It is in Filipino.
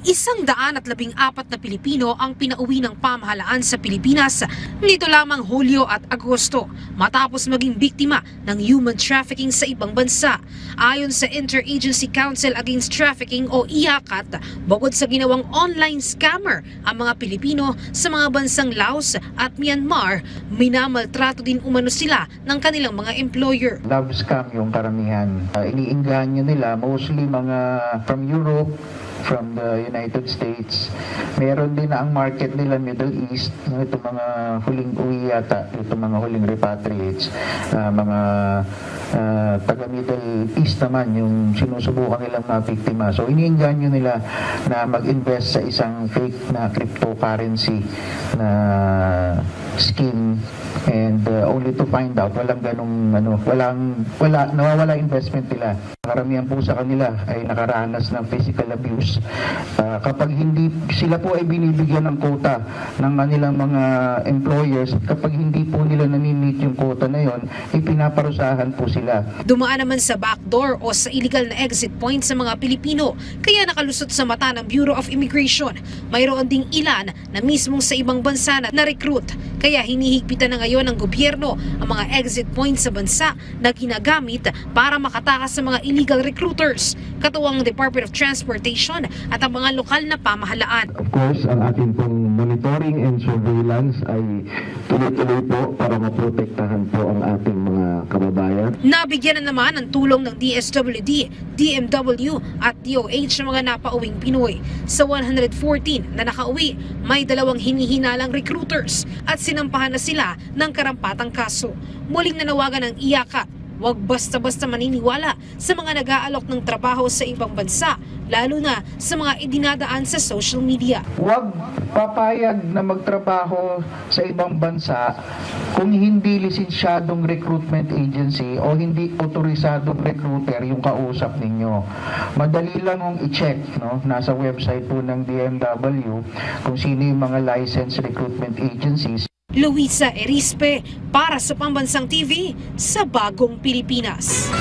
114 na Pilipino ang pinauwi ng pamahalaan sa Pilipinas nito lamang Hulyo at Agosto matapos maging biktima ng human trafficking sa ibang bansa. Ayon sa Interagency Council Against Trafficking o IACAT, bukod sa ginawang online scammer ang mga Pilipino sa mga bansang Laos at Myanmar, minamaltrato din umano sila ng kanilang mga employer. Love scam yung karamihan. Iniinganyo nila mostly mga from Europe, from the United States. Meron din na ang market nila Middle East, ito mga huling uwi yata, ito mga huling repatriates, mga taga Middle East naman yung sinusubukan nilang mga biktima. So iniinganyo nila na mag-invest sa isang fake na cryptocurrency na scheme and only to find out walang ganung nawawala investment nila. Karamihan po sa kanila ay nakaranas ng physical abuse. Kapag hindi sila po ay binibigyan ng quota ng kanilang mga employers, kapag hindi po nila nami-meet yung quota na yon, ipinaparusahan po sila. Dumaan naman sa backdoor o sa illegal na exit point sa mga Pilipino, kaya nakalusot sa mata ng Bureau of Immigration. Mayroon ding ilan na mismong sa ibang bansa na recruit, kaya hinihigpitan na ngayon ng gobyerno ang mga exit points sa bansa na ginagamit para makatakas sa mga illegal recruiters, katuwang Department of Transportation at ang mga lokal na pamahalaan. Of course, ang ating pong monitoring and surveillance ay tuloy-tuloy po para maprotektahan po ang ating mga kababayan. Nabigyan na naman ng tulong ng DSWD, DMW at DOH ng mga napauwing Pinoy. Sa 114 na nakauwi, may 2 hinihinalang recruiters at sinampahan na sila ng karampatang kaso. Muling nanawagan ng IACAT, huwag basta-basta maniniwala sa mga nag-aalok ng trabaho sa ibang bansa, lalo na sa mga idinadaan sa social media. Huwag papayag na magtrabaho sa ibang bansa kung hindi lisensyadong recruitment agency o hindi otorisadong recruiter yung kausap ninyo. Madali lang yung i-check, no? Nasa website po ng DMW kung sino yung mga licensed recruitment agencies. Luisa Erispe para sa Pambansang TV sa Bagong Pilipinas.